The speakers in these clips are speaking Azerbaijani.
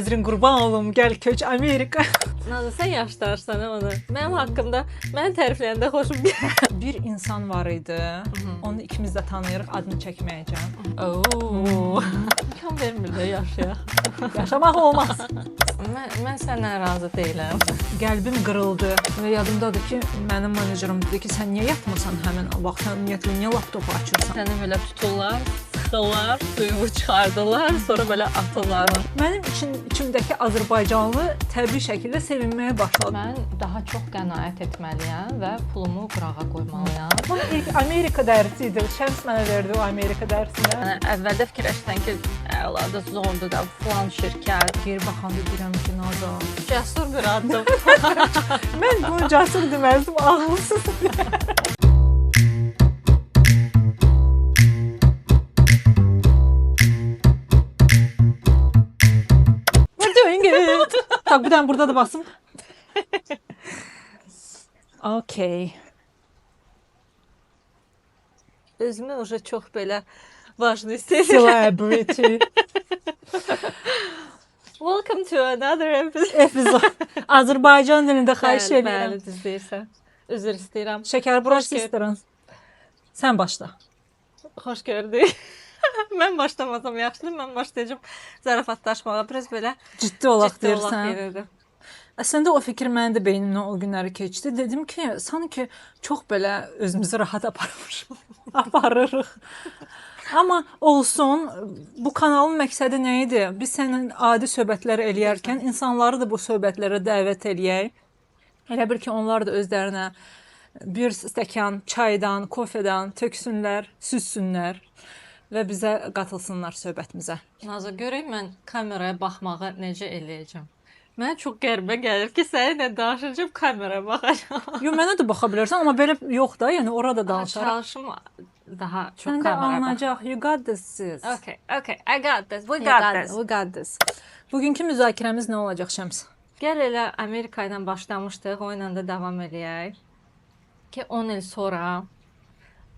Nəzrin qurban olum, gəl köç Amerika. Nazlı, sən yaşlarsan onu. Mənim haqqımda, məni tərifləyəndə xoşum gəlir. Bir insan var idi. Onu ikimiz də tanıyırıq, adını çəkməyəcəm. İmkan vermir də yaşayaq. Yaşamaq olmaz. Mən səndən razı deyiləm. Qəlbim qırıldı və yadımdadır ki, mənim menejerim dedi ki, sən niyə yatmırsan həmin vaxt? Sən ümumiyyətlə niyə laptopu açırsan? Səni belə tuturlar, sıxırlar, suyunu çıxardılar, sonra belə atırlar. Mənim içimdəki Azərbaycanlı təbii şəkildə sevinməyə başladı. Mən daha çox qənaət etməliyəm və pulumu qırağa qoymalıyam. Bana ilk Amerika dərsi idi. Şəms mənə verdi o Amerika dərsini. Əvvəldə fikirləşsən ki, əladə zordur da, falan şirkət. Geri baxanda deyirəm ki, Naza. Cəsur bir addım. Mən bunu cəsur deməzdim, ağlısız. We're doing it. Tak, bir tane burada da basım. Okay. Özümü уже çox belə важный hiss edirəm. Celebrity. Welcome to another episode. Epizod. Azərbaycan dilində xahiş edirəm. Bəli, düz deyirsən. Üzr istəyirəm. Şəkər burası Xoş istəyirəm. Sən başla. Xoş gördük. Mən başlamasam yaxşıdır, mən başlayacağım zarafatlaşmağa. Biraz belə Ciddi olaq ciddi olaq deyirsən. gedirdim. Əslində o fikir mənim də beynimdən o günləri keçdi. Dedim ki, sanki çox belə özümüzü rahat aparırıq. Amma olsun, bu kanalın məqsədi nə idi? Biz sənin adi söhbətləri eləyərkən insanları da bu söhbətlərə dəvət eləyək. Elə bil ki, onlar da özlərinə bir stəkan çaydan, kofedən töksünlər, süzsünlər və bizə qatılsınlar söhbətimizə. Nazlı, görək mən kameraya baxmağı necə eləyəcəm. Mənə çox qəribə gəlir ki, səninlə danışacağım, kameraya baxacağam. Yo, mənə də baxa bilərsən, amma belə yox da, yəni orada danışarıq. Çalışım daha çox Sən də kameraya bax. alınacaq. You got this, sis. Okay, I got this. We got this. We got this. Bugünkü müzakirəmiz nə olacaq Şəms? Gəl elə Amerika ilə başlamışdıq, o ilə də davam eləyək. Ki 10 il sonra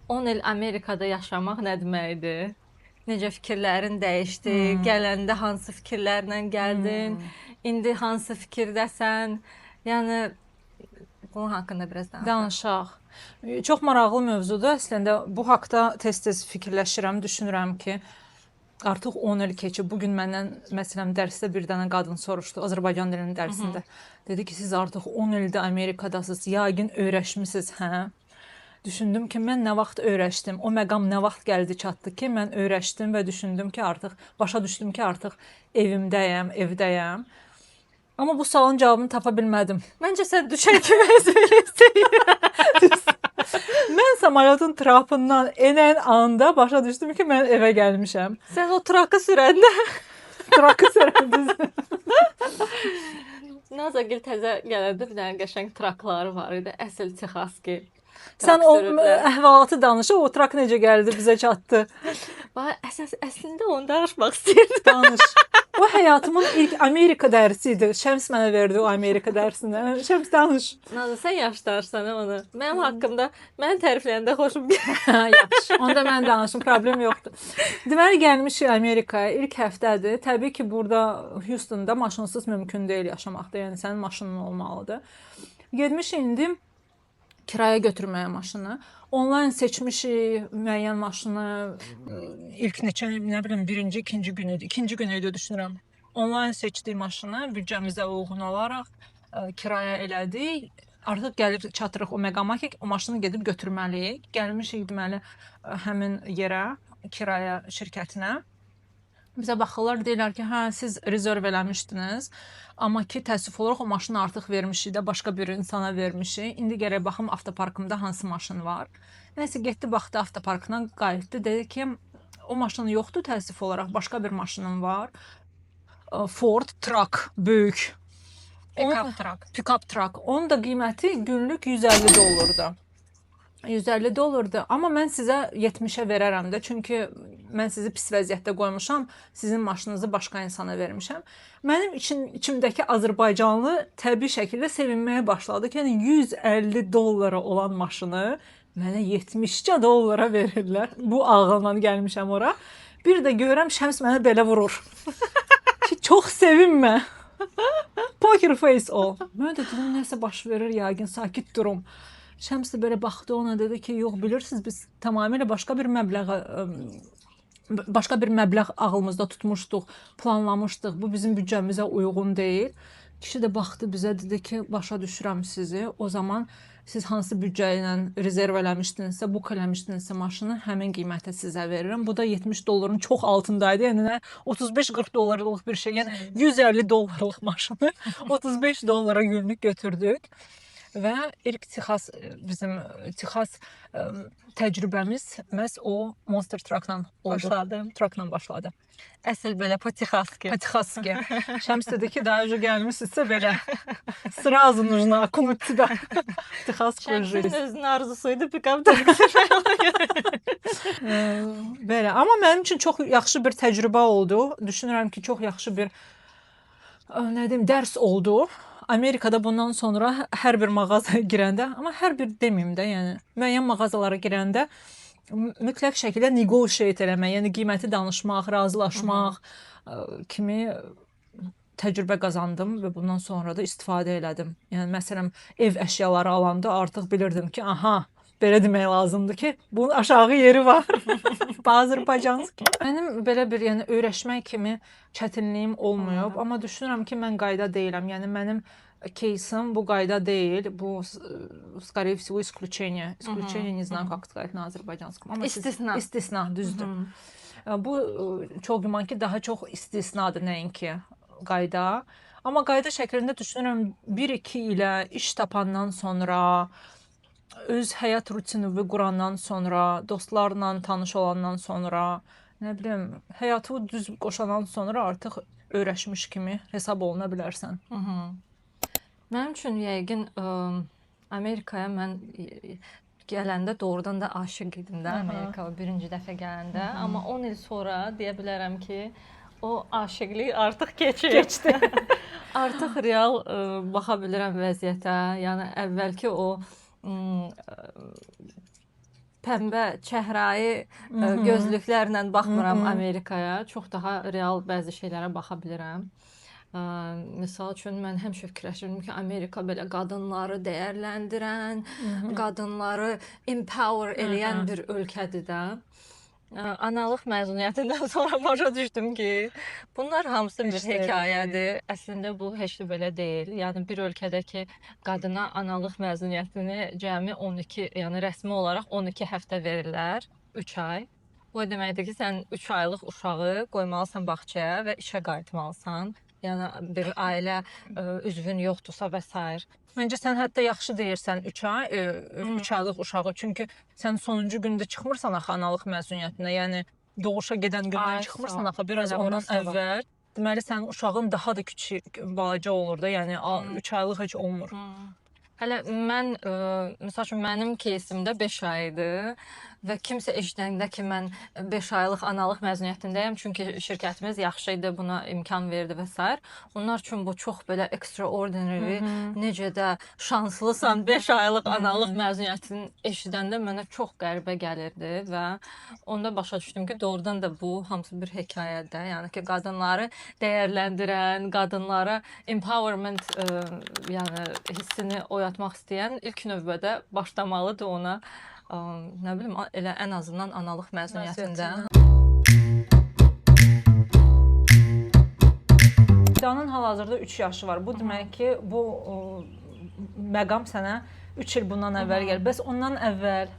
10 il Amerikada yaşamaq nə deməkdir? Necə fikirlərin dəyişdi? Gələndə hansı fikirlərlə gəldin? İndi hansı fikirdəsən? Yəni bunun haqqında biraz Danışaq. Çox maraqlı mövzudur. Əslində bu haqqda tez-tez fikirləşirəm, düşünürəm ki, artıq 10 il keçib. Bu gün məndən məsələn dərsdə bir dənə qadın soruşdu, Azərbaycan dilinin dərsində. Dedi ki, siz artıq 10 ildir Amerikadasınız, yəqin öyrəşmisiniz, hə? Düşündüm ki, mən nə vaxt öyrəşdim? O məqam nə vaxt gəldi, çatdı ki, mən öyrəşdim və düşündüm ki, artıq başa düşdüm ki, artıq evimdəyəm, evdəyəm. Amma bu sualın cavabını tapa bilmədim. Məncə sən düşən kimi özünü Mən samalyotun trapından enən anda başa düşdüm ki, mən evə gəlmişəm. Sən o trakı sürəndə Trakı sürəndə. Nazagil təzə gələndə bir dənə qəşəng trakları var idi. Əsl Texaski. Sən o əhvalatı danışa, o trak necə gəldi, bizə çatdı. Əslində onu danışmaq istəyirdim. Danış. O həyatımın ilk Amerika dərsi idi. Şəms mənə verdi o Amerika dərsini. Şəms danış. Nazlı, sən yaşlarsan onu. Mənim haqqımda, məni tərifləyəndə xoşum gəlir. Yaxşı. Onda mən danışım, problem yoxdur. Deməli gəlmişik Amerikaya. İlk həftədir. Təbii ki, burada Houstonda maşınsız mümkün deyil yaşamaqda. Yəni sənin maşının olmalıdır. Getmişik indi kiraya götürməyə maşını. Onlayn seçmişik müəyyən maşını. İlk neçə, nə bilim, birinci, ikinci gün idi. İkinci gün idi düşünürəm. Onlayn seçdik maşını, büdcəmizə uyğun olaraq kiraya elədik. Artıq gəlib çatırıq o məqama ki, o maşını gedib götürməliyik. Gəlmişik deməli həmin yerə, kiraya şirkətinə. Bizə baxırlar, deyirlər ki, hə, siz rezerv eləmişdiniz. Amma ki, təəssüf olaraq o maşını artıq vermişik də, başqa bir insana vermişik. İndi gərək baxım avtoparkımda hansı maşın var. Nəysə, getdi, baxdı avtoparkına, qayıtdı. Dedi ki, o maşın yoxdur təəssüf olaraq, başqa bir maşınım var. Ford Truck, böyük. Pick-up truck. Onun da qiyməti günlük $150. 150 dollardır. Amma mən sizə 70-ə verərəm də. Çünki mən sizi pis vəziyyətdə qoymuşam. Sizin maşınınızı başqa insana vermişəm. Mənim içimdəki Azərbaycanlı təbii şəkildə sevinməyə başladı ki, yəni 150 dollara olan maşını mənə 70 dollara verirlər. Bu ağılla gəlmişəm ora. Bir də görürəm Şəms mənə belə vurur. Ki Çox sevinmə. Poker face ol. Mən də dedim, nəsə baş verir yəqin, sakit durum. Şəms də belə baxdı ona, dedi ki, yox, bilirsiniz biz tamamilə başqa bir məbləğ ağlımızda tutmuşduq, planlamışdıq. Bu bizim büdcəmizə uyğun deyil. Kişi də baxdı bizə, dedi ki, başa düşürəm sizi. O zaman siz hansı büdcə ilə rezerv eləmişdinizsə, buk eləmişdinizsə maşını, həmin qiymətə sizə verirəm. Bu da $70 çox altındaydı. Yəni 35-40 dollarlıq bir şey. Yəni $150 maşını $35 günlük götürdük. Və ilk bizim Texas təcrübəmiz məhz o Monster Truckla başladı. Əsl belə Potixaski. Potixaski. Şəms dedi ki, daha önce gəlmişsinizsə belə sразу нужно окунуть тебя. Texaskую жизнь. Şəmsin özünün arzusuydu pick-up taksi. Belə. Amma mənim üçün çox yaxşı bir təcrübə oldu. Düşünürəm ki, çox yaxşı bir nə deyim, dərs oldu. Amerikada bundan sonra hər bir mağazaya girəndə, amma hər bir deməyim də, yəni müəyyən mağazalara girəndə mütləq şəkildə negotiate eləmək, yəni qiyməti danışmaq, razılaşmaq kimi təcrübə qazandım və bundan sonra da istifadə elədim. Yəni məsələn, ev əşyaları alanda artıq bilirdim ki, aha, belə demək lazımdır ki, bunun aşağı yeri var. Azərbaycanski. Mənim belə bir, yəni öyrəşmək kimi çətinliyim olmayıb, amma düşünürəm ki, mən qayda deyiləm. Yəni mənim кейsim bu qayda deyil. Bu скорее всего исключение. Исключение, не знаю, как сказать на азərbaycanskом. Amma İstisna. İstisna, düzdür. Bu çox güman ki, daha çox istisnadır nəinki qayda. Amma qayda şəklində düşünürəm 1-2 ilə iş tapandan sonra, öz həyat rutinini qurandan sonra, dostlarla tanış olandan sonra, nə bilim, həyatı düz qoşandan sonra artıq öyrəşmiş kimi hesab oluna bilərsən. Mənim üçün yəqin Amerikaya mən gələndə doğrudan da aşiq idim də Amerikaya birinci dəfə gələndə. Amma 10 il sonra deyə bilərəm ki, o aşiqlik artıq keçdi. Artıq real baxa bilirəm vəziyyətə. Yəni əvvəlki o pəmbə çəhrayı gözlüklərlə baxmıram Amerikaya. Çox daha real bəzi şeylərə baxa bilirəm. Misal üçün mən həmişə fikirləşirdim ki, Amerika belə qadınları dəyərləndirən, qadınları empower eləyən bir ölkədir də. Analıq məzuniyyətindən sonra başa düşdüm ki, bunlar hamısı bir hekayədir. Əslində bu heç də belə deyil. Yəni bir ölkədə ki, qadına analıq məzuniyyətini cəmi 12, yəni rəsmi olaraq 12 həftə verirlər, 3 ay. Bu deməkdir ki, sən 3 aylıq uşağı qoymalısan bağçaya və işə qayıtmalısan. Yəni bir ailə üzvün yoxdursa və s. Məncə sən hətta yaxşı deyirsən 3 aylıq uşağı. Çünki sən sonuncu gündə çıxmırsan axı analıq məzuniyyətinə. Yəni doğuşa gedən gündən çıxmırsan axı biraz ondan əvvəl. Deməli sənin uşağın daha da kiçik, balaca olur da. Yəni 3 aylıq heç olmur. Hələ mən, məsəl üçün mənim кейsimdə 5 aydır və kimsə eşidəndə ki, mən 5 aylıq analıq məzuniyyətindəyəm, çünki şirkətimiz yaxşı idi, buna imkan verdi və s. Onlar üçün bu çox belə extraordinary, necə də şanslısan 5 aylıq analıq məzuniyyətini eşidəndə mənə çox qəribə gəlirdi və onda başa düşdüm ki, doğrudan da bu hamısı bir hekayədir. Yəni ki, qadınları dəyərləndirən, qadınlara empowerment yəni hissini oyatmaq istəyən ilk növbədə başlamalıdır ona, nə bilim, elə ən azından analıq məzuniyyətində. Fidanın hal-hazırda 3 yaşı var. Bu demək ki, bu məqam sənə 3 il bundan əvvəl gəlir. Bəs ondan əvvəl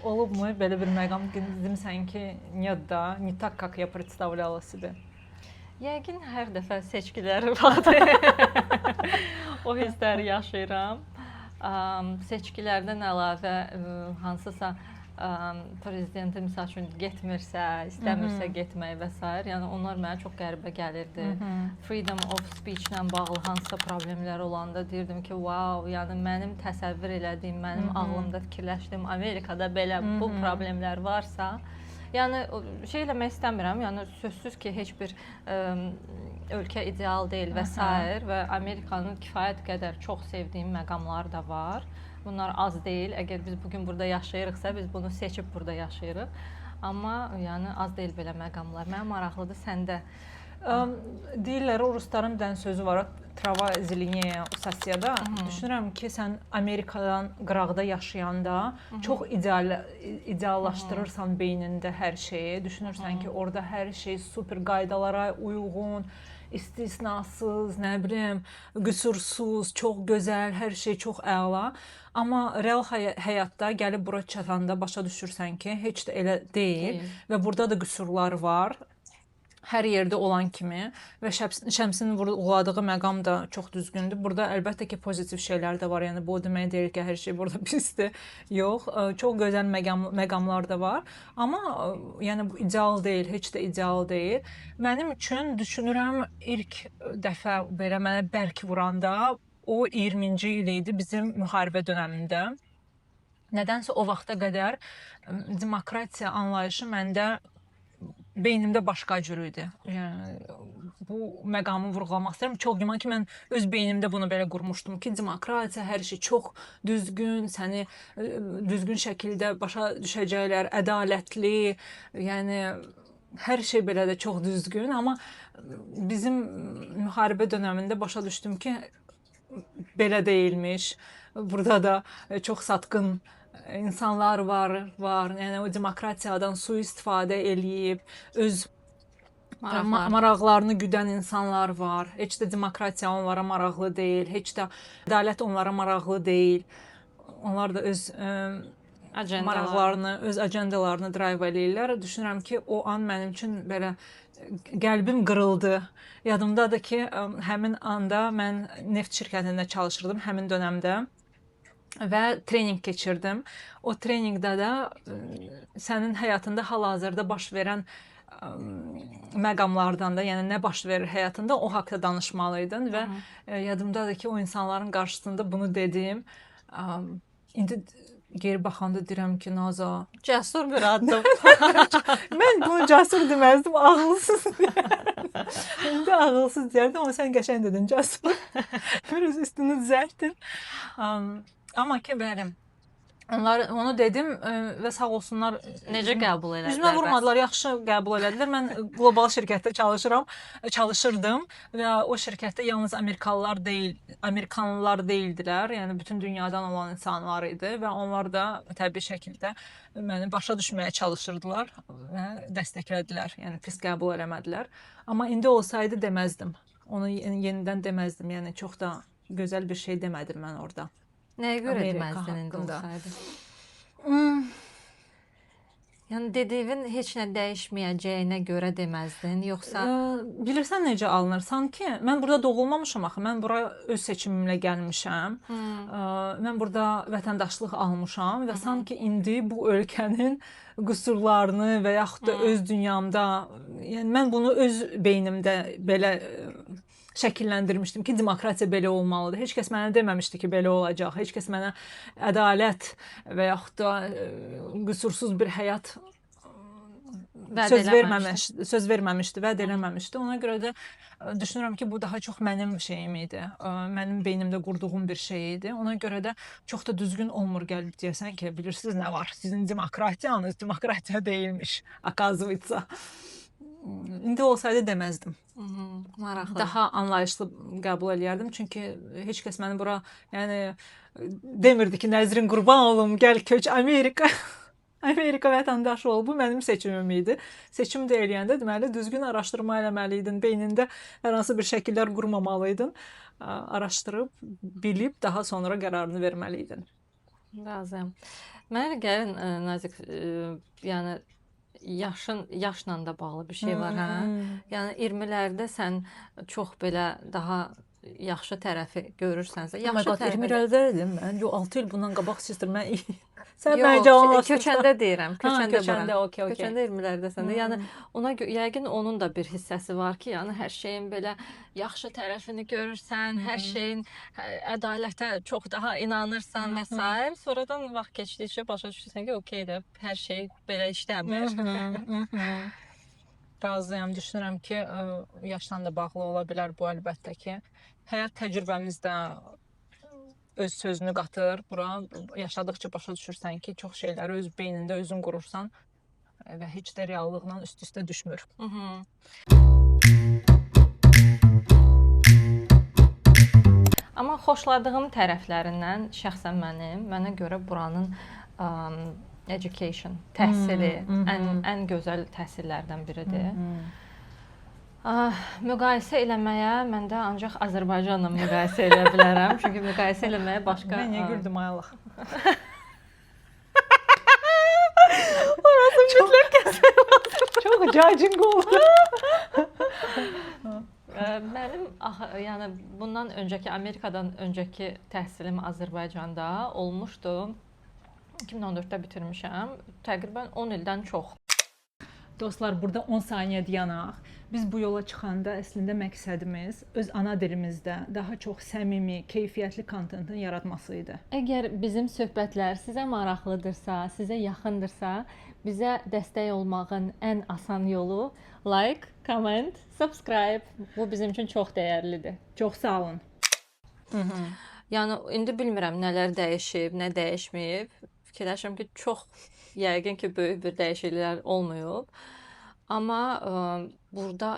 olubmu belə bir məqam? Demirsən ki, нет, да, не так, как я представляла себе. Yəqin hər dəfə seçkiləri vaxtı o hissləri yaşayıram. Seçkilərdən əlavə hansısa prezidenti misal üçün getmirsə, istəmirsə getmək və s. Yəni onlar mənə çox qəribə gəlirdi. Freedom of speech-lə bağlı hansısa problemlər olanda deyirdim ki, wow, yəni mənim təsəvvür elədiyim, mənim ağlımda fikirləşdiyim Amerikada belə bu problemlər varsa, yəni şey eləmək istəmirəm. Yəni sözsüz ki, heç bir ölkə ideal deyil və s. və Amerikanın kifayət qədər çox sevdiyim məqamları da var. Bunlar az deyil. Əgər biz bugün burada yaşayırıqsa, biz bunu seçib burada yaşayırıq. Amma yəni az deyil belə məqamlar. Mənə maraqlıdır səndə Deyirlər, o rusların bir dənə sözü var, trava zeleneya usasiyada. Düşünürəm ki, sən Amerikadan qıraqda yaşayanda çox ideallaşdırırsan beynində hər şeyi. Düşünürsən ki, orada hər şey super qaydalara uyğun, istisnasız, nə bilim, qüsursuz, çox gözəl, hər şey çox əla. Amma real həyatda gəlib bura çatanda başa düşürsən ki, heç də elə deyil və burada da qüsurlar var. Hər yerdə olan kimi və Şəmsin vurğuladığı məqam da çox düzgündür. Burada əlbəttə ki, pozitiv şeylər də var. Yəni bu demək deyil ki, hər şey burada pisdir. Yox, çox gözəl məqamlar da var. Amma yəni bu ideal deyil, heç də ideal deyil. Mənim üçün düşünürəm ilk dəfə belə mənə bərk vuranda o 20-ci il idi bizim müharibə dövründə. Nədənsə o vaxta qədər demokratiya anlayışı məndə beynimdə başqa cür idi. Yəni bu məqamı vurğulamaq istəyirəm. Çox güman ki, mən öz beynimdə bunu belə qurmuşdum ki, demokratiya, hər şey çox düzgün, səni düzgün şəkildə başa düşəcəklər, ədalətli, yəni hər şey belə də çox düzgün, amma bizim müharibə dövründə başa düşdüm ki, belə deyilmiş. Burada da çox satqın insanlar var. Yəni o demokratiyadan sui-istifadə eləyib, öz maraqlarını güdən insanlar var. Heç də demokratiya onlara maraqlı deyil, heç də ədalət onlara maraqlı deyil. Onlar da öz maraqlarını, öz agendalarını drive eləyirlər. Düşünürəm ki, o an mənim üçün belə qəlbim qırıldı. Yadımdadır ki, həmin anda mən neft şirkətində çalışırdım həmin dönəmdə. Və trening keçirdim. O treninqdə də sənin həyatında hal-hazırda baş verən məqamlardan da, yəni nə baş verir həyatında, o haqqda danışmalıydın və yadımdadır ki, o insanların qarşısında bunu dedim. İndi geri baxanda deyirəm ki, Naza, Cəsur bir addım. mən bunu cəsur deməzdim, ağılsız deyərdim. İndi ağılsız deyərdim, amma sən qəşəng dedin, cəsur. Biraz üstünü düzəltdin. Amma ki, bəli, onu dedim və sağ olsunlar. Necə qəbul elədilər? Üzümə vurmadılar, yaxşı qəbul elədilər. Mən qlobal şirkətdə çalışırdım və o şirkətdə yalnız Amerikanlılar deyildilər, yəni bütün dünyadan olan insanlar idi və onlar da təbii şəkildə məni başa düşməyə çalışırdılar və dəstəklədilər, yəni pis qəbul eləmədilər. Amma indi olsaydı deməzdim, onu yenidən deməzdim, yəni çox da gözəl bir şey demədim mən orada. Nəyə görə deməzdin indi olsaydı? Yəni dediyin heç nə dəyişməyəcəyinə görə deməzdin, yoxsa bilirsən necə alınır? Sanki mən burada doğulmamışam axı. Mən bura öz seçimimlə gəlmişəm. Mən burada vətəndaşlıq almışam və sanki indi bu ölkənin qüsurlarını və yaxud da öz dünyamda, yəni mən bunu öz beynimdə belə şəkilləndirmişdim ki, demokratiya belə olmalıdır. Heç kəs mənə deməmişdi ki, belə olacaq. Heç kəs mənə ədalət və yaxud da qüsursuz bir həyat söz verməmişdi, vəd eləməmişdi. Ona görə də düşünürəm ki, bu daha çox mənim şeyim idi. Mənim beynimdə qurduğum bir şey idi. Ona görə də çox da düzgün olmur gəlib deyəsən ki, bilirsiniz nə var? Sizin demokratiyanız demokratiya deyilmiş. Akazvitsa. İndi olsaydı deməzdim. Maraqlı. Daha anlayışlı qəbul eləyərdim. Çünki heç kəs məni bura, yəni demirdi ki, Nəzrin qurban olum, gəl köç Amerika. Amerika vətəndaşı ol. Bu mənim seçimim idi. Seçim də eləyəndə deməli düzgün araşdırma eləməliydin. Beynində hər hansı bir şəkillər qurmamalıydın. Araşdırıb, bilib daha sonra qərarını verməliydin. Razıyam. Mənə gəlin Nazik, yəni yaşla da bağlı bir şey var, hə? Yəni 20-lərdə sən çox belə daha yaxşı tərəfi görürsənsə, yaxşı tərəfi. 20-lərdə idim mən. 6 il bundan qabaq sister mən sən məni cavanlaşdırdın. Köçəndə deyirəm, köçəndə bura. Okay. Köçəndə 20-lərdəsən də. Yəni ona yəqin onun da bir hissəsi var ki, yəni hər şeyin belə yaxşı tərəfini görürsən, hər şeyin ədalətə çox daha inanırsan və s. Sonradan vaxt keçdikcə başa düşürsən ki, okeydir, hər şey belə işləmir. Razıyam, düşünürəm ki, yaşla da bağlı ola bilər bu əlbəttə ki. Həyat təcrübəmiz də öz sözünü qatır. Bura yaşadıkca başa düşürsən ki, çox şeyləri öz beynində özün qurursan və heç də reallıqla üst-üstə düşmür. xoşladığım tərəflərindən şəxsən mənə görə buranın education, təhsili ən gözəl təhsillərdən biridir. Müqayisə eləməyə mən də ancaq Azərbaycanla müqayisə edə bilərəm. Çünki müqayisə eləməyə başqa... Mən niyə güldüm ayalıq? Orası mütləq kəsmək lazım. Çox cacing oldu. Mənim yəni bundan öncəki Amerikadan öncəki təhsilim Azərbaycanda olmuşdu. 2014-də bitirmişəm. Təqribən 10 ildən çox. Dostlar, burada 10 saniyə dayanaq. Biz bu yola çıxanda əslində məqsədimiz öz ana dilimizdə daha çox səmimi, keyfiyyətli kontentin yaratması idi. Əgər bizim söhbətlər sizə maraqlıdırsa, sizə yaxındırsa, bizə dəstək olmağın ən asan yolu like, comment, subscribe. Bu bizim üçün çox dəyərlidir. Çox sağ olun. Yəni indi bilmirəm nələr dəyişib, nə dəyişməyib. Fikirləşirəm ki, çox yəqin ki, böyük bir dəyişikliklər olmayıb. Amma burada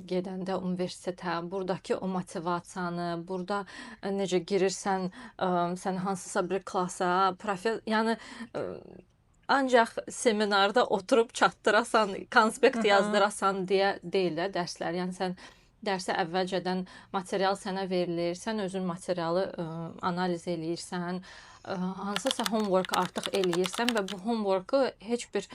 gedəndə universitetə, buradakı o motivasiyanı, burada necə girirsən, sən hansısa bir klasa, yəni ancaq seminarda oturub çatdırasan, konspekt yazdırasan deyə deyil də dərslər. Yəni sən dərsə əvvəlcədən material sənə verilir, sən özün materialı analiz eləyirsən, hansısa homework artıq eləyirsən və bu homeworku heç bir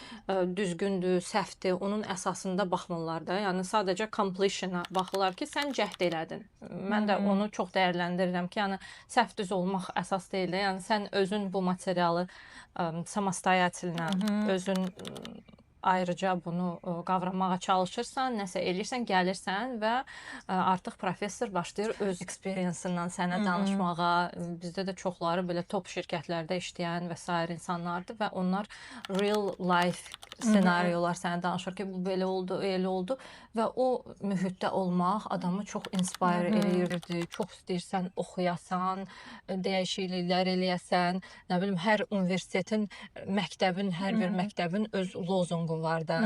düzgündür, səhvdir, onun əsasında baxmırlar da. Yəni sadəcə completion-a baxırlar ki, sən cəhd elədin. Mən də onu çox dəyərləndirirəm ki, yəni səhv düz olmaq əsas deyil də. Yəni sən özün bu materialı samostoyatellə, özün ayrıca bunu qavramağa çalışırsan, nəsə eləyirsən, gəlirsən və artıq professor başlayır öz experience-ından sənə danışmağa. Bizdə də çoxları belə top şirkətlərdə işləyən və sair insanlardır və onlar real life senaryolar sənə danışır ki, bu belə oldu, elə oldu və o mühitdə olmaq adamı çox inspire eləyirdi. Çox istəyirsən oxuyasan, dəyişikliklər eləyəsən, nə bilim hər universitetin, məktəbin, hər bir məktəbin öz lozungu var da.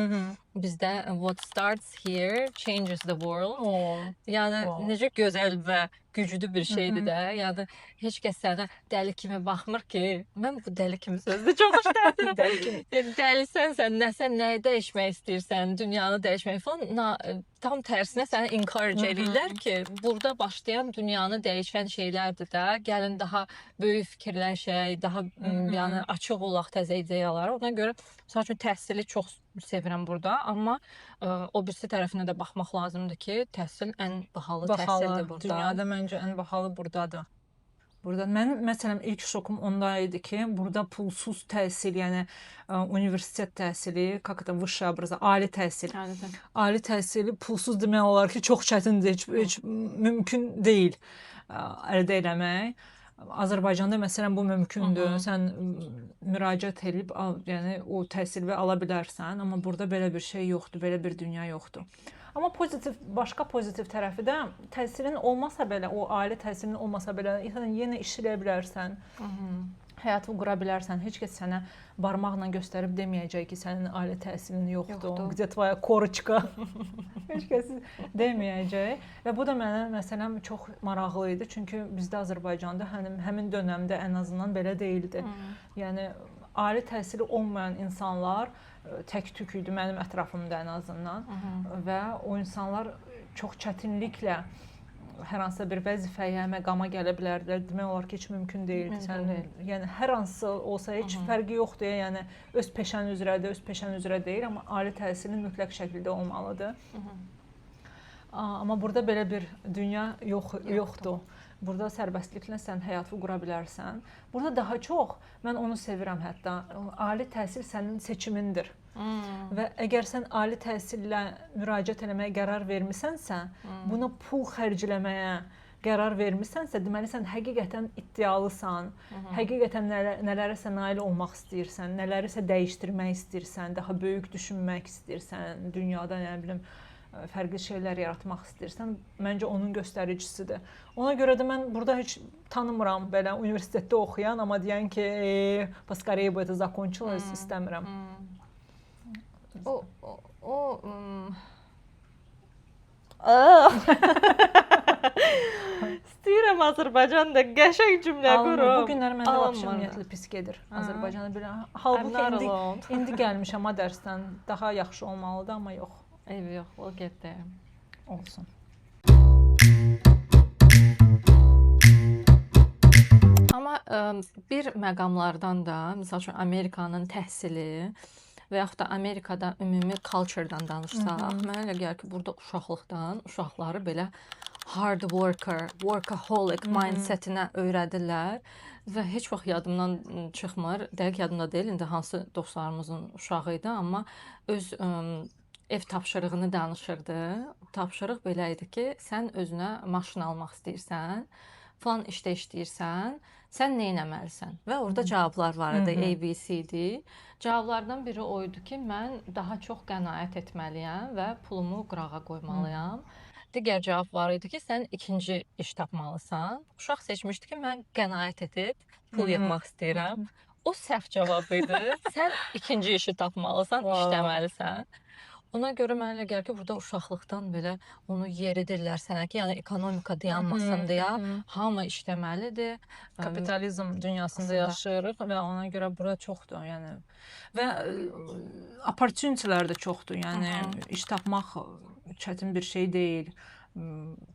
Bizdə what starts here changes the world. Yəni necə gözəl və güclü bir şeydir də. Yəni heç kəs sənə dəli kimi baxmır ki, mən bu dəli kimi sözü çox xoşlayıram. Dəli kimi. Dəlisən sən, nəyi dəyişmək istəyirsən, dünyanı dəyişmək falan. Tam tərsinə səni encourage edirlər ki, burada başlayan dünyanı dəyişən şeylərdir də. Gəlin daha böyük fikirləşək, daha yəni açıq olaq təzə ideyalara. Ona görə məsəl üçün təhsili çox sevirəm burada, amma o birisi tərəfinə də baxmaq lazımdır ki, təhsil ən bahalı təhsildir burada. Dünyada məncə ən bahalı burdadır. Mənim məsələn ilk şokum onda idi ki, burada pulsuz təhsil, yəni universitet təhsili, vысшее образование, ali təhsil. Ali təhsili pulsuz demək olar ki, çox çətindir, heç mümkün deyil əldə eləmək. Azərbaycanda məsələn bu mümkündür. Sən müraciət edib, yəni o təhsili ala bilərsən, amma burada belə bir şey yoxdur, belə bir dünya yoxdur. Amma başqa pozitiv tərəfi də təhsilin olmasa belə, o ali təhsilin olmasa belə, yenə işləyə bilərsən, həyatını qura bilərsən. Heç kəs sənə barmaqla göstərib deməyəcək ki, sənin ali təhsilin yoxdur. Где твоя корочка? Heç kəs deməyəcək. Və bu da mənə məsələn çox maraqlı idi. Çünki bizdə Azərbaycanda həmin dönəmdə ən azından belə deyildi. Yəni ali təhsili olmayan insanlar tək-tük idi mənim ətrafımda ən azından və o insanlar çox çətinliklə hər hansısa bir vəzifəyə, məqama gələ bilərdilər. Demək olar ki, heç mümkün deyildi. Yəni hər hansı olsa heç fərqi yoxdur. Yəni öz peşən üzrədir, öz peşən üzrə deyil, amma ali təhsilin mütləq şəkildə olmalıdır. Amma burada belə bir dünya yoxdur. Burada sərbəstliklə sən həyatını qura bilərsən. Burada daha çox, mən onu sevirəm hətta, ali təhsil sənin seçimindir. Və əgər sən ali təhsillə müraciət eləməyə qərar vermisənsə, buna pul xərcləməyə qərar vermisənsə, deməli sən həqiqətən iddialısan, həqiqətən nələrəsə nail olmaq istəyirsən, nələrisə dəyişdirmək istəyirsən, daha böyük düşünmək istəyirsən, dünyada nə bilim, fərqli şeylər yaratmaq istəyirsən, məncə onun göstəricisidir. Ona görə də mən burada heç tanımıram belə universitetdə oxuyan, amma deyən ki, поскорее бы это закончилось, istəmirəm. İstəyirəm Gəlirəm Azərbaycanda qəşəng cümlə Alınmır. qurum. Bu günlər məndə vəbşə Alınmır. ümumiyyətlə pis gedir Hə. Azərbaycana belə. I'm Halbuki not indi, alone. indi gəlmişəm ha dərsdən. Daha yaxşı olmalıdır, amma yox. Eybi yox, we'll get there. Olsun. Amma bir məqamlardan da, məsəl üçün Amerikanın təhsili və yaxud da Amerikada ümumi culture-dan danışsaq, mənə elə gəlir ki, burada uşaqlıqdan uşaqları belə hard worker, workaholic mindsetinə öyrədirlər və heç vaxt yadımdan çıxmır. Dəqiq yadımda deyil, indi hansı dostlarımızın uşağı idi, amma öz ev tapşırığını danışırdı. Tapşırıq belə idi ki, sən özünə maşın almaq istəyirsən, falan işdə işləyirsən, sən nə etməlisən? Və orada cavablar var idi, ABCD. Cavablardan biri o idi ki, mən daha çox qənaət etməliyəm və pulumu qırağa qoymalıyam. Digər cavab var idi ki, sən ikinci iş tapmalısan. Uşaq seçmişdi ki, mən qənaət edib pul yığmaq istəyirəm. O səhv cavab idi. Sən ikinci işi tapmalısan, işləməlisən. Ona görə mənə elə gəlir ki, burada uşaqlıqdan belə onu yeridirlər sənə ki, yəni ekonomika dayanmasın deyə hamı işləməlidir. Kapitalizm dünyasında Aslında. yaşayırıq və ona görə bura çoxdur, yəni. Və opportunity-lər də çoxdur, yəni iş tapmaq çətin bir şey deyil.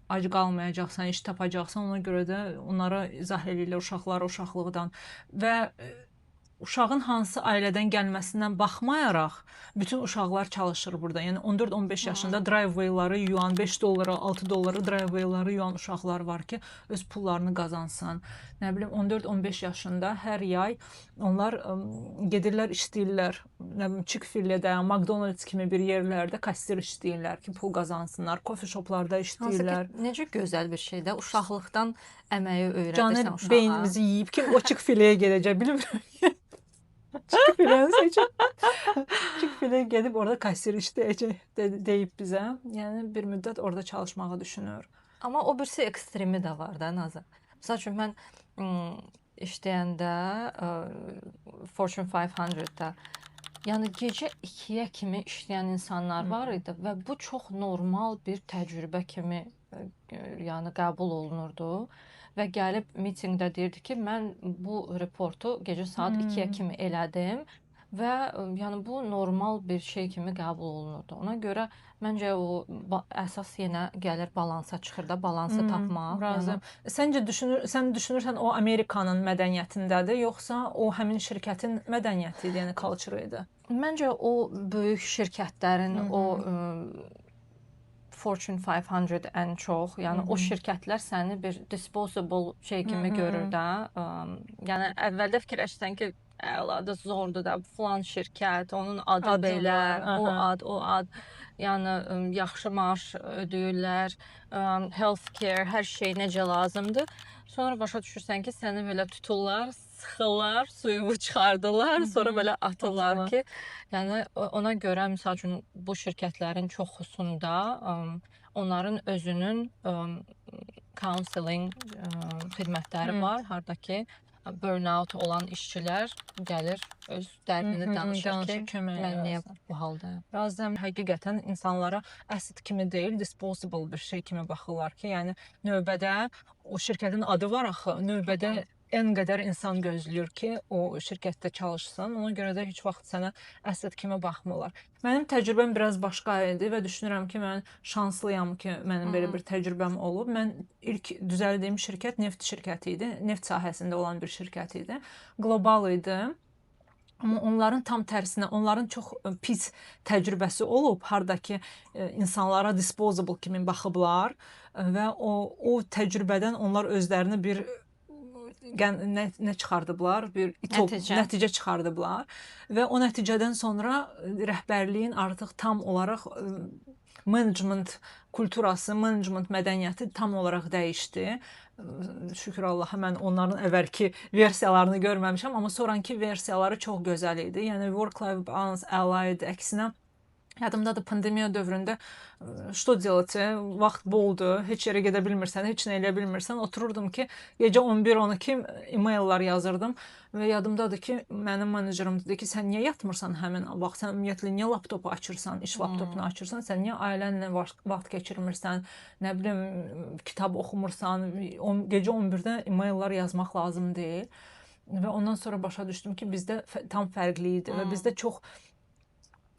Ac qalmayacaqsan, iş tapacaqsan, ona görə də onlara izah edirlər uşaqlara uşaqlıqdan və uşağın hansı ailədən gəlməsindən baxmayaraq bütün uşaqlar çalışır burada. Yəni 14-15 yaşında driveway-ları yuyan, $5, $6 driveway-ları yuyan uşaqlar var ki, öz pullarını qazansın. Nə bilim 14-15 yaşında hər yay onlar gedirlər işləyirlər. Nə bilim Chick-fil-də, McDonald's kimi bir yerlərdə kassir işləyirlər ki, pul qazansınlar. Coffee shoplarda işləyirlər. Hansı ki, necə gözəl bir şeydir. Uşaqlıqdan əməyi öyrədirsən Canı uşağa. beynimizi yeyib ki, o Chick-fil-yə gedəcək, bilmirəm. Chick-fil-əni seçib. Chick-fil-ə gedib orada kassir işləyəcək deyib bizə. Yəni bir müddət orada çalışmağı düşünür. Amma o birisi ekstremi də var da Nazır. Məsəl üçün mən işləyəndə Fortune 500-da yəni gecə 2-yə kimi işləyən insanlar var idi və bu çox normal bir təcrübə kimi yəni qəbul olunurdu və gəlib mitinqdə deyirdi ki, mən bu reportu gecə saat 2-yə kimi elədim və yəni bu normal bir şey kimi qəbul olunurdu. Ona görə məncə o əsas yenə gəlir balansa çıxır da, balansı tapmaq. Razıyam. Sən düşünürsən o Amerikanın mədəniyyətindədir, yoxsa o həmin şirkətin mədəniyyəti idi, yəni culture idi? Məncə o böyük şirkətlərin o Fortune 500 ən çox, yəni o şirkətlər səni bir disposable şey kimi görür də. Yəni əvvəldə fikirləşsən ki, əladır, zordur da, falan şirkət, onun adı belə, o ad, yəni yaxşı maaş ödəyirlər, healthcare, hər şey necə lazımdır. Sonra başa düşürsən ki, səni belə tuturlar, sıxırlar, suyunu çıxardılar, sonra belə atırlar ki, yəni ona görə məsəl üçün bu şirkətlərin çoxusunda onların özünün counseling xidmətləri var, harda ki burnout olan işçilər gəlir öz dərdini danışır ki, mən niyə bu haldayım. Razıyam. Həqiqətən insanlara əsd kimi deyil, disposable bir şey kimi baxırlar ki, yəni növbədə o şirkətin adı var axı, növbədə ən qədər insan gözləyir ki, o şirkətdə çalışsın. Ona görə də heç vaxt sənə əsd kimi baxmırlar. Mənim təcrübəm biraz başqa idi və düşünürəm ki, mən şanslıyam ki, mənim belə bir təcrübəm olub. Mən ilk düzəldiyim şirkət neft şirkəti idi. Neft sahəsində olan bir şirkət idi. Qlobal idi. Amma onların tam tərsinə, onların çox pis təcrübəsi olub, hardakı insanlara disposable kimi baxıblar və o təcrübədən onlar özlərini bir nə çıxardıblar, bir nəticə çıxardıblar və o nəticədən sonra rəhbərliyin artıq tam olaraq management kulturası, management mədəniyyəti tam olaraq dəyişdi. Şükür Allaha mən onların əvvəlki versiyalarını görməmişəm, amma sonrakı versiyaları çox gözəl idi. Yəni work-life balance əla idi. Əksinə Yadımdadır pandemiya dövründə что делать? Vaxt boldu, heç yerə gedə bilmirsən, heç nə eləyə bilmirsən. Otururdum ki, gecə 11-12 e-maillər yazırdım və yadımdadır ki, mənim menejerim dedi ki, sən niyə yatmırsan həmin vaxt? Sən ümumiyyətlə niyə laptopu açırsan, iş laptopunu açırsan? Sən niyə ailənlə vaxt keçirmirsən? Nə bilim, kitab oxumursan? Gecə 11-də e-maillər yazmaq lazım deyil. Və ondan sonra başa düşdüm ki, bizdə tam fərqli idi və bizdə çox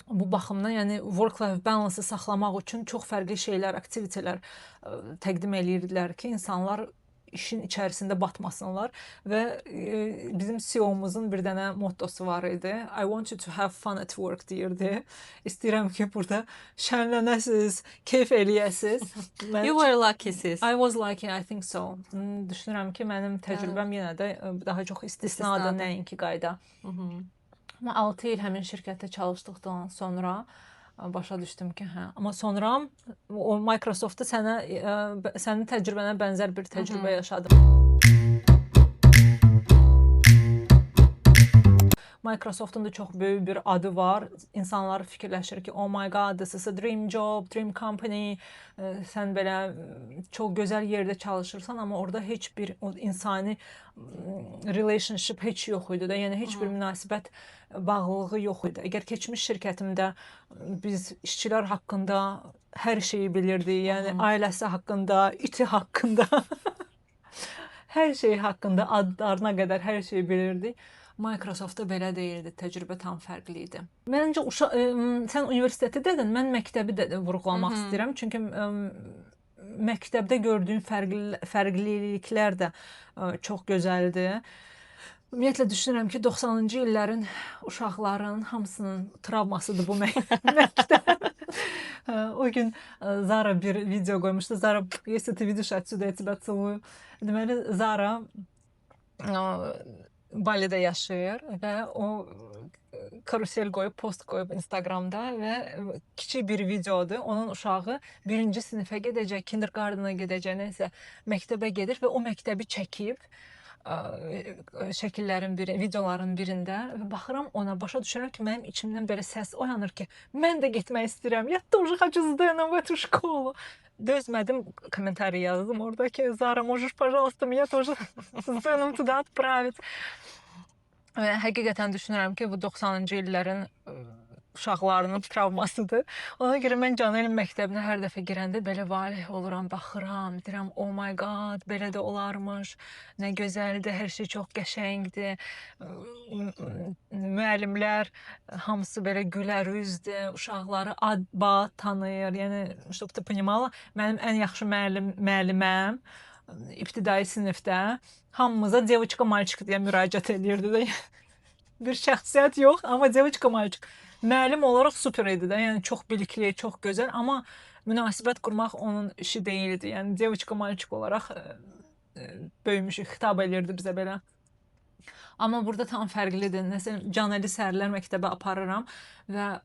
bu baxımdan, yəni work-life balance-ı saxlamaq üçün çox fərqli şeylər, aktivitelər təqdim edirdilər ki, insanlar işin içərisində batmasınlar və bizim CEO-muzun bir dənə mottosu var idi. I want you to have fun at work deyirdi. İstəyirəm ki, burada şənlənəsiz, keyf eləyəsiz. You were lucky sis. I was lucky, I think so. Düşünürəm ki, mənim təcrübəm yenə də daha çox istisnadır, nəinki qayda. Amma 6 il həmin şirkətdə çalışdıqdan sonra başa düşdüm ki, hə. Amma sonra o Microsoftda sənin təcrübənə bənzər bir təcrübə yaşadım. Microsoft'un da çox böyük bir adı var. İnsanlar fikirləşir ki, oh my god, this is a dream job, dream company. Sən belə çox gözəl yerdə çalışırsan, amma orada heç bir insani relationship heç yox idi də. Yəni heç bir münasibət bağlılığı yox idi. Əgər keçmiş şirkətimdə biz işçilər haqqında hər şeyi bilirdik. Yəni ailəsi haqqında, iti haqqında, hər şey haqqında, adlarına qədər hər şeyi bilirdik. Microsoftda belə deyildi, təcrübə tam fərqli idi. Məncə sən universiteti dedin, mən məktəbi də vurğulamaq istəyirəm. Çünki məktəbdə gördüyüm fərqliliklər də çox gözəldir. Ümumiyyətlə düşünürəm ki, 90-cı illərin uşaqların hamısının travmasıdır bu məktəb. O gün Zara bir video qoymuşdu. Zara, если ты видишь отсюда, я тебя целую. Deməli, Zara Balidə yaşayır və o karusel qoyub, post qoyub Instagramda və kiçik bir videodur. Onun uşağı 1-ci sinifə gedəcək, kindergartena gedəcək, nəsə məktəbə gedir və o məktəbi çəkib şəkillərin videoların birində və baxıram ona, başa düşürəm ki, mənim içimdən belə səs oyanır ki, mən də getmək istəyirəm. Я тоже хочу сдать в эту школу. Dözmədim, kommentari yazdım orada ki, Zara, можешь, пожалуйста, меня тоже с сыном туда отправить. Və həqiqətən düşünürəm ki, bu 90-cı illərin uşaqlarının travmasıdır. Ona görə mən Canelin məktəbinə hər dəfə girəndə belə valeh oluram, baxıram, deyirəm, oh my god, belə də olarmış, nə gözəldir, hər şey çox qəşəngdir. Müəllimlər hamısı belə gülərüzdür, uşaqları ad-bad tanıyır. Yəni, чтобы ты понимала, mənim ən yaxşı müəlliməm ibtidai sinifdə hamımıza девочка-мальчик deyə müraciət edirdi də. Bir şəxsiyyət yox, amma девочка-мальчик. Müəllim olaraq super idi də, yəni çox bilikli, çox gözəl, amma münasibət qurmaq onun işi deyildi. Yəni девочка-мальчик olaraq böyümüşük, xitab edirdi bizə belə. Amma burada tam fərqlidir. Məsələn, Caneli səhərlər məktəbə aparıram və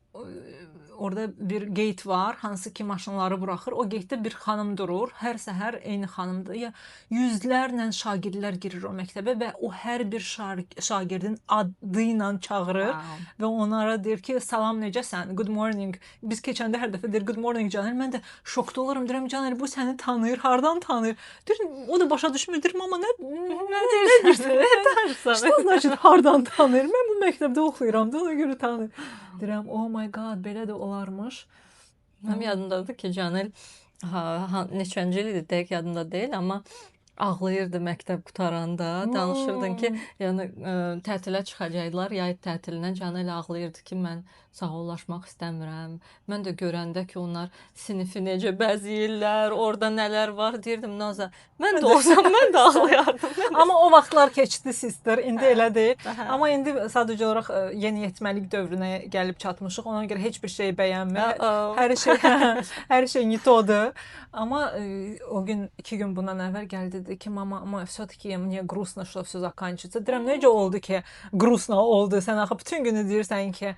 orada bir gate var, hansı ki maşınları buraxır. O gatedə bir xanım durur. Hər səhər eyni xanımdır. Ya yüzlərlə şagirdlər girir o məktəbə və o hər bir şagirdin adı ilə çağırır və onlara deyir ki, salam, necəsən? Good morning. Biz keçəndə hər dəfə deyir good morning Canel. Mən də şokda olurum. Deyirəm, Canel, bu səni tanıyır, hardan tanıyır? Deyir, o da başa düşmür. Deyirəm, amma nə deyirsən? Nə danışsan? Значит, hardan tanıyır? Mən bu məktəbdə oxuyuram da, ona görə tanıyır. Deyirəm, oh my god, belə də olarmış. Mənim yadımdadır ki, Canel neçənci ildir, dəqiq yadımda deyil, amma ağlayırdı məktəb qutaranda. Danışırdın ki, yəni tətilə çıxacaqlar, yay tətilindən. Canel ağlayırdı ki, mən sağollaşmaq istəmirəm. Mən də görəndə ki, onlar sinifi necə bəzəyirlər, orada nələr var, deyirdim, Naza, mən də olsam, mən də ağlayardım. Amma o vaxtlar keçdi, sister, indi elə deyil. Amma indi sadəcə olaraq yeniyetməlik dövrünə gəlib çatmışıq. Ona görə heç bir şey bəyənmir. Hər şey nitodur. Amma o gün, 2 gün bundan əvvəl gəldi dedi ki, mama, все-таки мне грустно, что все заканчивается. Deyirəm, necə oldu ki, грустно oldu? Sən axı bütün günü deyirsən ki,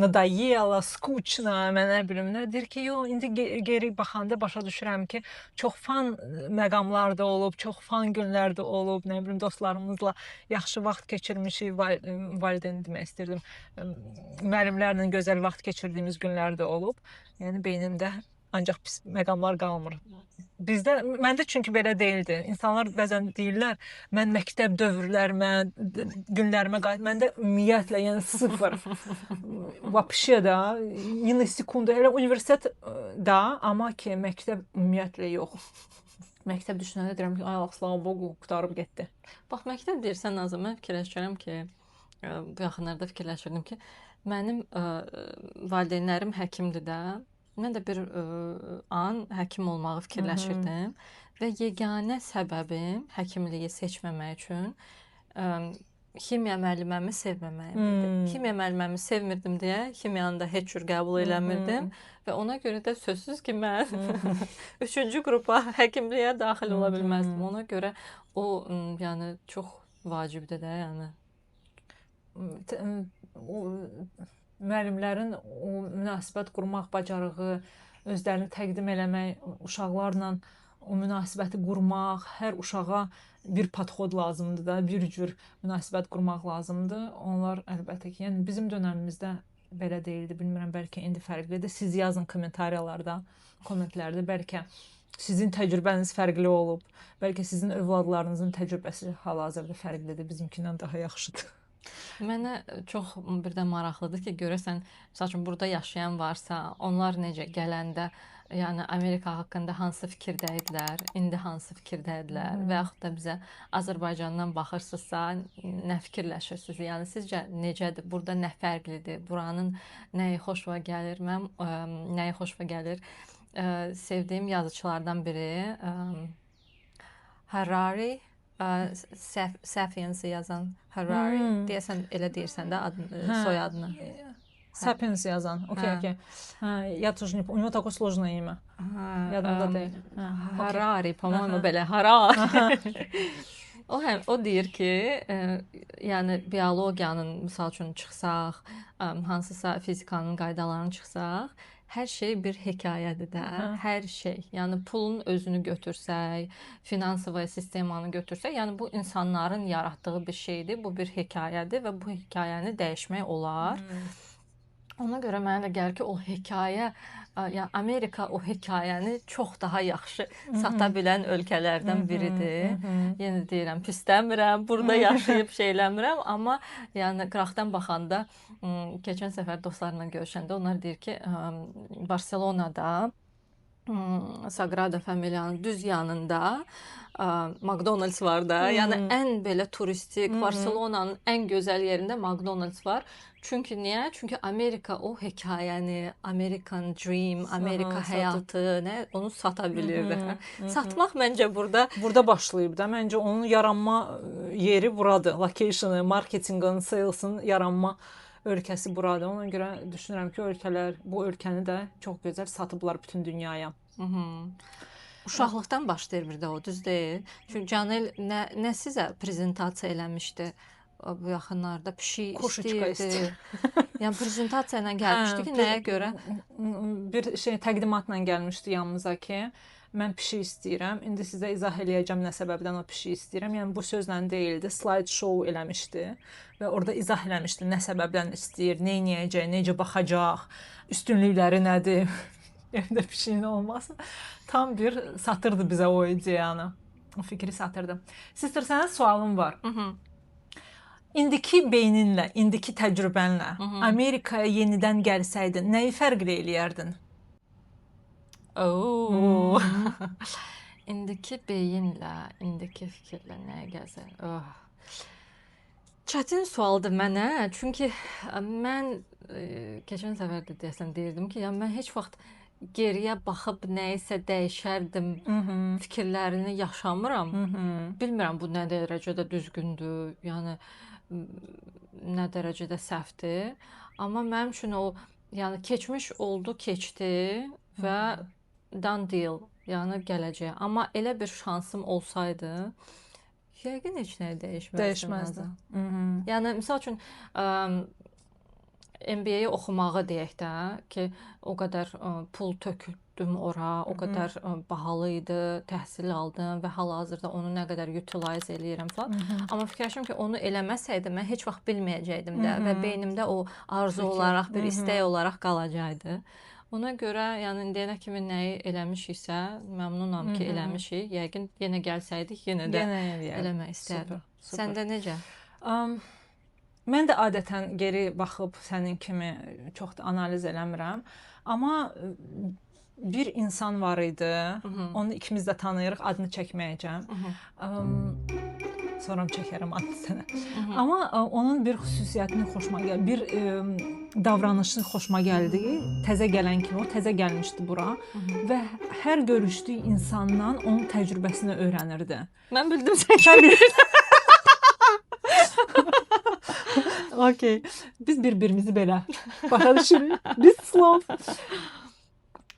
надоело, скучно, mən nə bilim nə. Deyir ki, yo, indi geri baxanda başa düşürəm ki, çox fan məqamlar da olub, çox fan günlər də olub, nə bilim dostlarımızla yaxşı vaxt keçirmişik, valideyn demək istirdim. Müəllimlərlə gözəl vaxt keçirdiyimiz günlər də olub. Yəni beynimdə ancaq pis məqamlar qalmır. Məndə çünki belə deyildi. İnsanlar bəzən deyirlər, mən məktəb dövrlərimə, günlərimə məndə ümumiyyətlə, yəni sıfır. Вообще da, yeni sekunda, elə universitet da, amma ki məktəb ümumiyyətlə yox. Məktəb düşünəndə deyirəm ki, ay Allah, slava bogu, qutarıb getdi. Bax, məktəb deyirsən Nazım, mən fikirləşirəm ki, bu yaxınlarda fikirləşirdim ki, mənim valideynlərim həkimdir də. Mən də bir an həkim olmağı fikirləşirdim və yeganə səbəbim həkimliyi seçməmək üçün ximiya müəlliməmi sevməməyim idi. Ximiya müəlliməmi sevmirdim deyə ximiyanı da heç cür qəbul eləmirdim və ona görə də sözsüz ki, mən 3-cü qrupa həkimliyə daxil ola bilməzdim. Ona görə o yəni çox vacibdir də, yəni. Müəllimlərin o münasibət qurmaq bacarığı, özlərini təqdim eləmək, uşaqlarla o münasibəti qurmaq, hər uşağa bir podxod lazımdır da, bir cür münasibət qurmaq lazımdır. Onlar əlbəttə ki, yəni bizim dövrümüzdə belə deyildi. Bilmirəm, bəlkə indi fərqlidir. Siz yazın kommentariyalarda, kommentlərdə, bəlkə sizin təcrübəniz fərqli olub, bəlkə sizin övladlarınızın təcrübəsi hal-hazırda fərqlidir, bizimkindən daha yaxşıdır. Mənə çox bir də maraqlıdır ki, görəsən, məsəl üçün burada yaşayan varsa, onlar necə gələndə, yəni Amerika haqqında hansı fikirdə idilər, indi hansı fikirdə idilər və yaxud da bizə Azərbaycandan baxırsınızsa, nə fikirləşirsiniz? Yəni sizcə necədir? Burada nə fərqlidir? Buranın nəyi xoşuna gəlir? Mənim nəyi xoşuma gəlir? Sevdiyim yazıçılardan biri Harari, Sapiens'i yazan Harari, deyəsən elə deyirsən də soyadını. Sapiens yazan. Okey. Я тоже не помню. У него такое сложное имя. Yadımda deyil. Harari, по-моему belə Harari. O deyir ki, yəni biologiyanın misal üçün çıxsaq, hansısa fizikanın qaydalarını çıxsaq, hər şey bir hekayədir də, hər şey. Yəni pulun özünü götürsək, finansiv sistemanı götürsək, yəni bu insanların yaratdığı bir şeydir, bu bir hekayədir və bu hekayəni dəyişmək olar. Ona görə mənə də gəlir ki, o hekayə, yəni Amerika o hekayəni çox daha yaxşı sata bilən ölkələrdən biridir. Yenə deyirəm, pisləmirəm, burada yaşayıb şeyləmirəm, amma yəni qıraqdan baxanda keçən səfər dostlarımla görüşəndə onlar deyir ki, Barselonada Sagrada Familia'nın düz yanında McDonald's var da. Yəni ən belə turistik, Barselonanın ən gözəl yerində McDonald's var. Çünki niyə? Çünki Amerika o hekayəni, American Dream, Amerika həyatı, onu sata bilirdi. Satmaq məncə burada başlayıb da. Məncə onun yaranma yeri buradır. Location-ı, marketinqin, sales'ın yaranma ölkəsi buradır. Ona görə düşünürəm ki, bu ölkəni də çox gözəl satıblar bütün dünyaya. Uşaqlıqdan başlayır bir də o, düz deyil. Çünki Canel nə sizə prezentasiya eləmişdi bu yaxınlarda, pişik istəyirdi. Yəni prezentasiya ilə gəlmişdi ki, nəyə görə? Bir təqdimatla gəlmişdi yanımıza ki, mən pişik istəyirəm. İndi sizə izah eləyəcəm nə səbəbdən o pişik istəyirəm. Yəni bu sözlə deyildi, slide show eləmişdi və orada izah eləmişdi nə səbəbdən istəyir, nə edəcək, necə baxacaq, üstünlükləri nədir. Evdə pişiyin olması. Tam bir satırdı bizə o ideyanı. O fikri satırdı. Sister, sənə sualım var. İndiki beyninlə, indiki təcrübənlə Amerikaya yenidən gəlsəydin, nəyi fərqli eləyərdin? İndiki beyinlə, indiki fikirlə nəyə gəlsəydin? Çətin sualdır mənə. Çünki mən keçən səfər də deyəsən deyirdim ki, yəni mən heç vaxt geriyə baxıb nəyisə dəyişərdim fikirlərini yaşamıram. Bilmirəm bu nə dərəcədə düzgündür, yəni nə dərəcədə səhvdir. Amma mənim üçün o, yəni keçmiş oldu, keçdi və done deal, yəni gələcək. Amma elə bir şansım olsaydı, yəqin heç nə dəyişməzdim. Dəyişməzdi. Nazan. Yəni misal üçün MBA-yi oxumağı deyək də ki, o qədər pul tökdüm ora, o qədər bahalı idi, təhsil aldım və hal-hazırda onu nə qədər utilize eləyirəm falan. Amma fikirləşirəm ki, onu eləməsəydim mən heç vaxt bilməyəcəkdim də və beynimdə o arzu olaraq, bir istək olaraq qalacaqdı. Ona görə, yəni indiyənə kimi nəyi eləmişiksə, məmnunam ki, eləmişik. Yəqin yenə gəlsəydik, yenə də eləmək istərdim. Səndə necə? Mən də adətən geri baxıb sənin kimi çox da analiz eləmirəm. Amma bir insan var idi. Onu ikimiz də tanıyırıq, adını çəkməyəcəm. Sonra çəkərəm adını sənə. Amma onun bir xüsusiyyətini xoşuma gəldi. Bir davranışı xoşuma gəldi. Təzə gələn kimi, o təzə gəlmişdi bura və hər görüşdüyü insandan onun təcrübəsini öyrənirdi. Mən bildim sən bilirsən. Okey. Biz bir-birimizi belə başa düşürük. Biz Slav.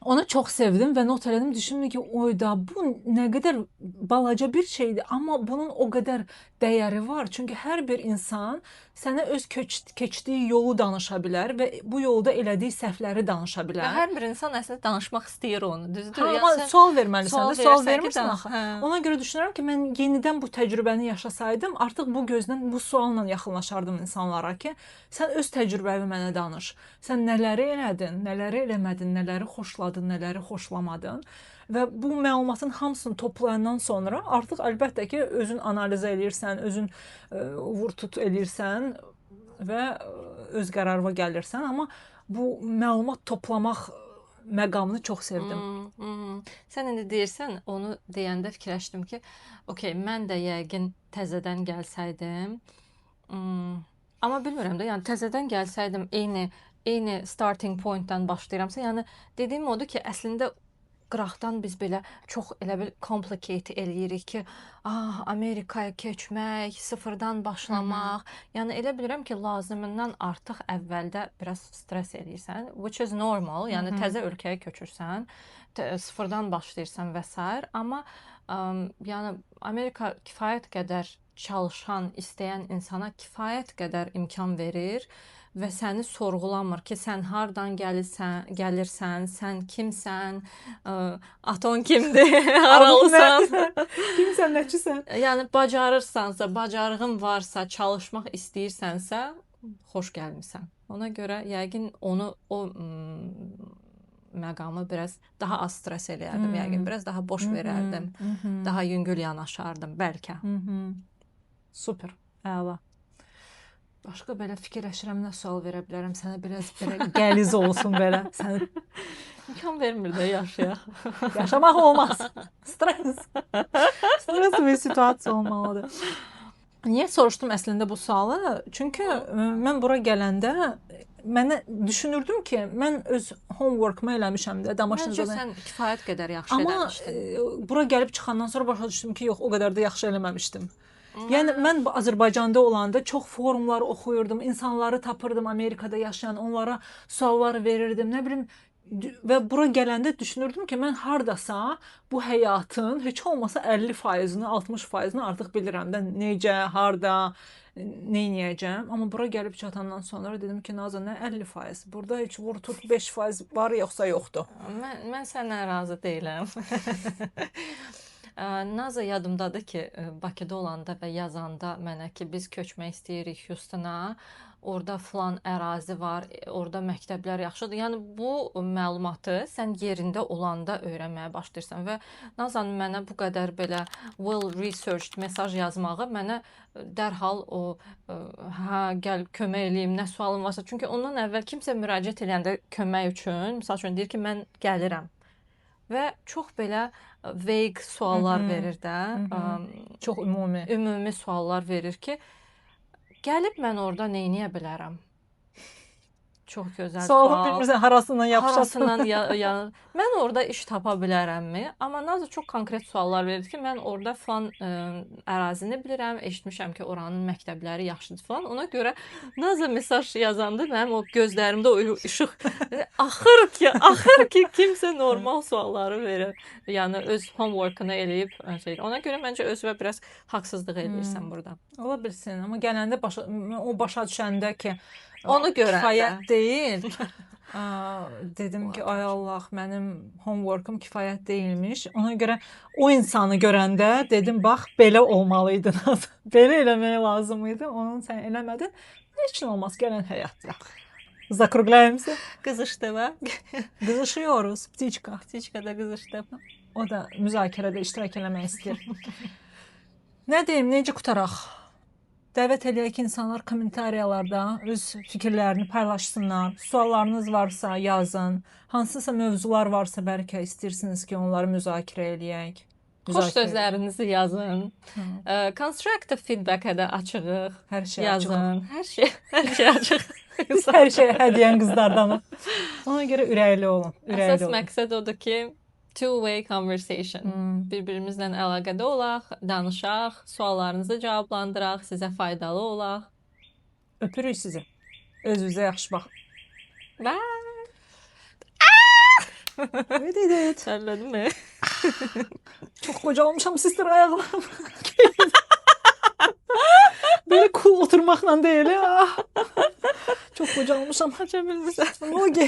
Onu çox sevdim və not elədim. Düşündüm ki, oyda bu nə qədər balaca bir şeydir, amma bunun o qədər dəyəri var. Çünki hər bir insan sənə öz keçdiyi yolu danışa bilər və bu yolda elədiyi səhvləri danışa bilər. Və hər bir insan əslində danışmaq istəyir onu, düzdür? Amma sual verməlisən də, sual vermirsən axı. Ona görə düşünürəm ki, mən yenidən bu təcrübəni yaşasaydım, artıq bu gözdən, bu sualla yaxınlaşardım insanlara ki, sən öz təcrübəni mənə danış. Sən nələri elədin, nələri eləmədin, nələri xoşladın, nələri xoşlamadın. Və bu məlumatın hamısını toplayandan sonra artıq əlbəttə ki, özün analiz eləyirsən, özün vur-tut eləyirsən və öz qərarına gəlirsən. Amma bu məlumat toplamaq məqamını çox sevdim. Sən indi deyirsən, onu deyəndə fikirləşdim ki, okey, mən də yəqin təzədən gəlsəydim. Amma bilmirəm də, yəni təzədən gəlsəydim eyni starting point-dan başlayıramsa, yəni dediyim odur ki, əslində qıraqdan biz belə çox elə bil complicate eləyirik ki, Amerikaya keçmək, sıfırdan başlamaq. Yəni elə bilirəm ki, lazımından artıq əvvəldə biraz stres eləyirsən, which is normal. Yəni təzə ölkəyə köçürsən, sıfırdan başlayırsan və s. Amma yəni Amerika kifayət qədər çalışan, istəyən insana kifayət qədər imkan verir və səni sorğulamır ki, sən hardan gəlirsən, sən kimsən, aton kimdir, haralısan, kimsən, nəçisən. Yəni bacarırsansa, bacarığın varsa, çalışmaq istəyirsənsə, xoş gəlmisən. Ona görə yəqin o məqamı biraz daha az stres eləyərdim, yəqin biraz daha boş verərdim, daha yüngül yanaşardım bəlkə. Super, əla. Başqa belə fikirləşirəm, nə sual verə bilərəm sənə, biraz belə qəliz olsun belə. Səni imkan vermir də yaşayaq. Yaşamaq olmaz. Stres bir situasiya olmalıdır. Niyə soruşdum əslində bu sualı? Çünki mən bura gələndə mənə düşünürdüm ki, mən öz homework-ımı eləmişəm də, Məncə sən kifayət qədər yaxşı eləmişdin. Amma bura gəlib çıxandan sonra başa düşdüm ki, yox, o qədər də yaxşı eləməmişdim. Yəni mən Azərbaycanda olanda çox forumlar oxuyurdum, insanları tapırdım Amerikada yaşayan, onlara suallar verirdim, nə bilim və bura gələndə düşünürdüm ki, mən hardasa bu həyatın heç olmasa 50%-ni, 60%-ni artıq bilirəm də, necə, harda, nə edəcəm. Amma bura gəlib çatandan sonra dedim ki, Nazan, nə 50%? Burada heç vur-tut 5% var yoxsa yoxdur. Mən sənə razı deyiləm. Naza yadımdadır ki, Bakıda olanda və yazanda mənə ki, biz köçmək istəyirik Houstona, orada filan ərazi var, orada məktəblər yaxşıdır. Yəni bu məlumatı sən yerində olanda öyrənməyə başlayırsan və Nazanın mənə bu qədər belə well researched mesaj yazmağı mənə dərhal o gəl kömək eləyim, nə sualın varsa. Çünki ondan əvvəl kimsə müraciət edəndə kömək üçün, məsəl üçün deyir ki, mən gəlirəm. Və çox belə vague suallar verir də. Çox ümumi. Ümumi suallar verir ki, gəlib mən orada nə edə bilərəm? Çox gözəl Sualın sual. bilmirsən harasından yapışasın. Harasından mən orada iş tapa bilərəmmi? Amma Nazlı çox konkret suallar verir ki, mən orada falan ərazini bilirəm, eşitmişəm ki, oranın məktəbləri yaxşıdır falan. Ona görə Nazlı mesaj yazanda mənim o gözlərimdə o işıq axır ki, kimsə normal sualları verir. Yəni öz homework-unu eləyib şey. Ona görə məncə özünə biraz haqsızlıq eləyirsən burada. Ola bilsin, amma gələndə o başa düşəndə ki, Onu görəndə. kifayət deyil. Dedim ki, ay Allah, mənim homework-um kifayət deyilmiş. Ona görə o insanı görəndə dedim, bax, belə olmalı idi. Belə eləmək lazım idi. Onu sən eləmədin. Heç nə olmaz, gələn həyatda. Закругляемся. Qızışdı mı? Qızışıyoruz. Птичка. Птичкada qızışdı. O da müzakirədə iştirak eləmək istəyir. Nə deyim, necə qutaraq? Dəvət edək ki, insanlar kommentariyalarda öz fikirlərini paylaşsınlar. Suallarınız varsa yazın. Hansısa mövzular varsa bəlkə istəyirsiniz ki, onları müzakirə eləyək. Xoş sözlərinizi yazın. Constructive feedback-ə də açığıq. Hər şey Yazın. Hər şey açıq. Biz hər şey hədiyyən qızlardanıq. Ona görə ürəkli olun. Əsas məqsəd odur ki, two-way conversation. Bir-birimizlə əlaqədə olaq, danışaq, suallarınızı cavablandıraq, sizə faydalı olaq. Öpürük sizi. Özünüzə yaxşı baxın. Bye. Sərlədin mi? Çox qoca olmuşam, sister ayaqlarım. Belə cool oturmaqla deyil. Çox qoca olmuşam. Aça bilmirsən. Logi.